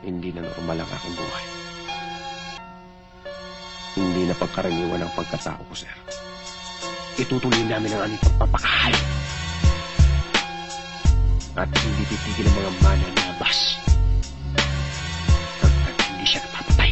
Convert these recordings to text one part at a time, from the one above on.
Hindi na normal ang aking buhay. Hindi na pagkaraniwan ang pagkatao ko, sir. Itutuloy namin ang aming pagpapakahal. At hindi titigil ang mga mananabas hanggat hindi siya napapatay.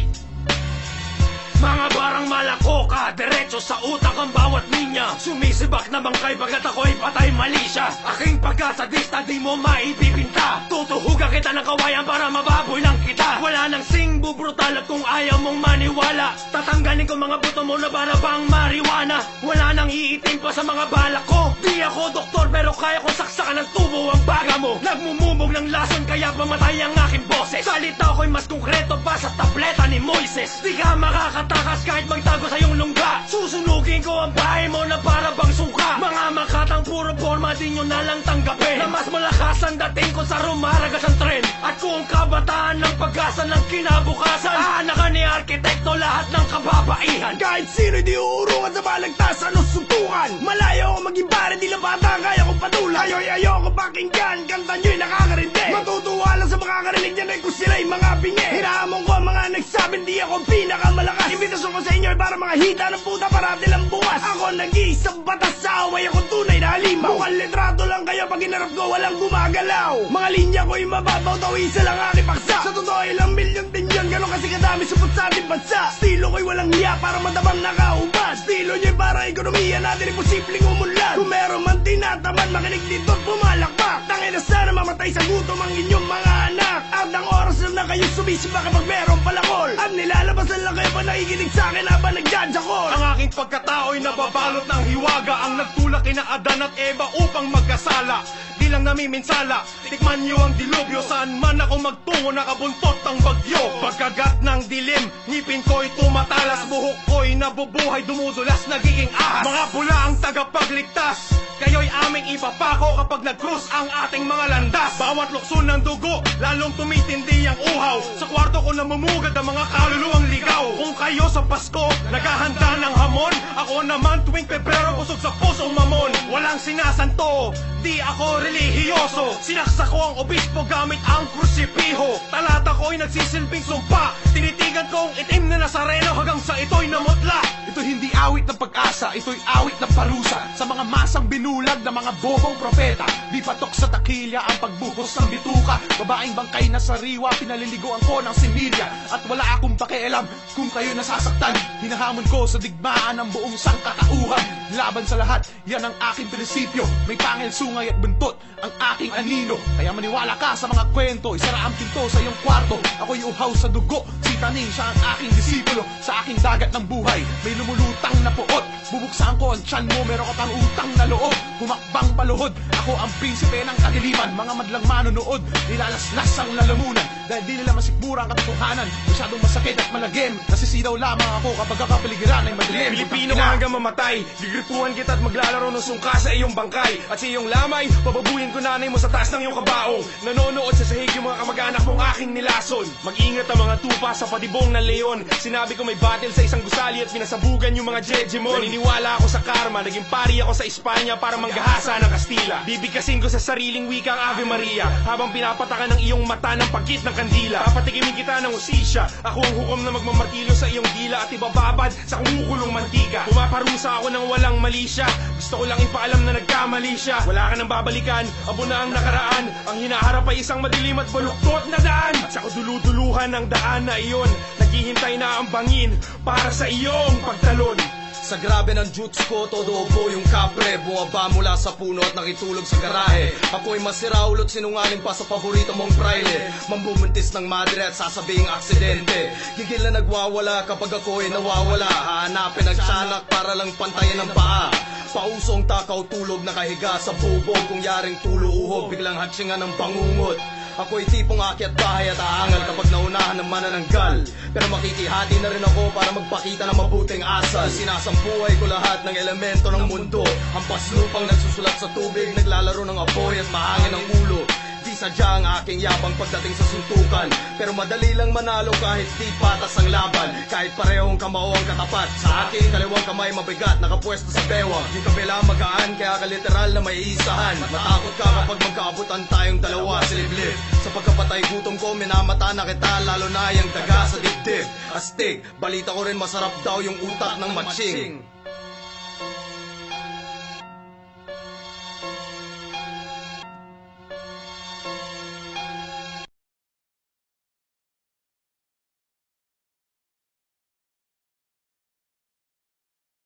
Mga barang malakoka, diretso sa utak ang bawat linya. Sumisibak na bangkay bagat ako'y patay mali siya. Aking pagkasadista di mo maipipinta. Tutuhugan kita ng kawayan para mababoy lang kita. Wala nang sing bubrutal at kung ayaw mong maniwala, tatanggalin ko mga buto mo na para bang mariwana. Wala nang iitim pa sa mga balak ko. Di ako doktor pero kaya ko saksakan ng tubo ang baga mo. Nagmumumog ng lason kaya pamatay ang aking boses. Salita ko'y mas konkreto pa sa tableta ni Moises. Di ka makakatakas kahit magtago sa iyong lungga. Susunugin ko ang bahay mo na para bang suka. Mga makatang puro forma di nyo na lang tanggapin na mas malakas ang dating ko sa rumaragas ang tren. At kung kabataan ng pag-asa ng kinabukasan, aanakan ni arkitekto lahat ng kababaihan. Kahit sino'y di uurungan sa balagtasan o suntukan. Malayo ako maging pare, di lang bata, kaya ko patulan. Kayo'y ayoko pakinggan, kanta nyo'y nakakarindi. Matutuwa lang sa makakarinig niya na kung sila'y mga bingi. Hinahamon ko ang mga nagsabing di ako pinakamalakas. Imbitasyon ko sa inyo ay para mga hita ng puta parati lang bukas. Ako nag-iisang batas sa away, ako tunay na halima. Mukhang litrato lang kayo pag inarap ko walang gumagalaw. Mga linya ko'y mababaw, daw isa lang aking paksa. Sa totoo ilang milyon din yan, ganon kasi kadami supot sa ating bansa. Estilo ko'y walang hiya para madamang nakaubad. Estilo nyo'y para ekonomiya natin imposibleng umunlad. Kung meron man tinatamad, makinig dito at pumalakpak. Tangina sana mamatay sa gutom ang inyong mga anak. At ang oras na kayo sumisiba kapag meron palakol. At nilalabasan lang kayo pa nakikinig sa akin habang nag-judge ako. Ang aking pagkatao'y nababalot ng hiwaga. Ang nagtulak kina Adan at Eva upang magkasala. Di lang namiminsala, tikman niyo ang dilubyo. Saan man ako magtungo, nakabuntot ang bagyo. Pagkagat ng dilim, ngipin ko'y tumatalas. Buhok ko'y nabubuhay, dumudulas, nagiging ahas. Mga pula ang tagapagligtas, kayo'y aming ipapako kapag nag-cross ang ating mga landas. Bawat lukso ng dugo, lalong tumitindi ang uhaw. Sa kwarto ko namumugad ang mga kaluluwang ligaw. Kung kayo sa Pasko, naghahanda ng hamon, ako naman tuwing Pebrero busog sa pusong mamon. Walang sinasanto, di ako relihiyoso. Sinaksak ko ang obispo gamit ang krusipiho. Talata ko'y nagsisilbing sumpa, tinitigan kong itim na Nazareno hanggang sa ito'y namutla. Ito'y hindi awit ng pag-asa, ito'y awit ng parusa. Sa mga masang binulag na mga bobong propeta, di patok sa takilya ang pagbuhos ng bituka. Babaeng bangkay na sariwa, pinaliliguan ko ng similya. At wala akong pakialam kung kayo nasasaktan. Hinahamon ko sa digmaan ang buong sangkatauhan. Laban sa lahat, yan ang aking prinsipyo. May pangil, sungay at buntot ang aking anino. Kaya maniwala ka sa mga kwento, isara ang pinto sa iyong kwarto. Ako'y uhaw sa dugo, si Taning siya ang aking disipulo. Sa aking dagat ng buhay, may lumulutang na puot. Bubuksan ko ang tiyan mo, meron ka pang utang na loob. Humakbang paluhod, ako ang prinsipe ng kadiliman. Mga madlang manonood, nilalaslas ang lalamunan. Dahil di nila masikmura ang katotohanan, masyadong masakit at malagim. Nasisidaw lamang ako kapag kakapaligiran ay madilim. Pilipino ka hanggang mamatay, gigripuhan kita at maglalaro ng sungka sa iyong bangkay. At sa iyong lamay, bababuhin ko nanay mo sa taas ng iyong kabaong. Nanonood sa sahig yung mga kamag-anak mong aking nilason. Mag-ingat ang mga tupa sa padibong ng leon. Sinabi ko may battle sa isang gusali at pinasabugan yung mga jejemon. Naniniwala ako sa karma, naging pari ako sa Espanya para manggahasa ng Kastila. Bibigkasin ko sa sariling wika ang Ave Maria habang pinapatakan ng iyong mata ng pagkit ng kandila. Papatikimin kita ng usisya, ako ang hukom na magmamartilyo sa iyong dila at ibababad sa kumukulong mantika. Pumaparusa ako ng walang mali siya, gusto ko lang ipaalam na nagkamali siya. Wala ka nang babalikan, abo na ang nakaraan. Ang hinaharap ay isang madilim at baluktot na daan. At sa kaduluduluhan ng daan na iyon, naghihintay na ang bangin para sa iyong pagtalon. Sa grabe ng jutsu ko, todo opo yung kapre. Bumaba mula sa puno at nakitulog sa garahe. Ako'y masiraulot, sinungaling pa sa paborito mong praile. Mambumuntis ng madre at sasabing aksidente. Gigil na nagwawala kapag ako'y nawawala. Hahanapin ang tiyanak para lang pantayan ng paa. Pausong takaw tulog nakahiga sa bubog. Kung yaring tulo-uhog, biglang hatsingan ng bangungot. Ako'y tipong akyat bahay at aangal kapag naunahan ng manananggal. Pero makikihati na rin ako para magpakita ng mabuting asal. Sinasampuhay ko lahat ng elemento ng mundo. Hampas lupang nagsusulat sa tubig, naglalaro ng apoy at mahangin ang ulo. Di sadya ang aking yabang pagdating sa suntukan. Pero madali lang manalo kahit di patas ang laban. Kahit parehong kamao ang katapat, sa aking kaliwang kamay mabigat, nakapwesto sa bewang. Yung kabila magaan, kaya ka literal na may isahan. Matakot ka kapag magkaabutan tayong dalawa sa liblib. Sa pagkapatay gutom ko, minamata na kita, lalo na yung daga sa dibdib. Astig, balita ko rin masarap daw yung utak ng matching.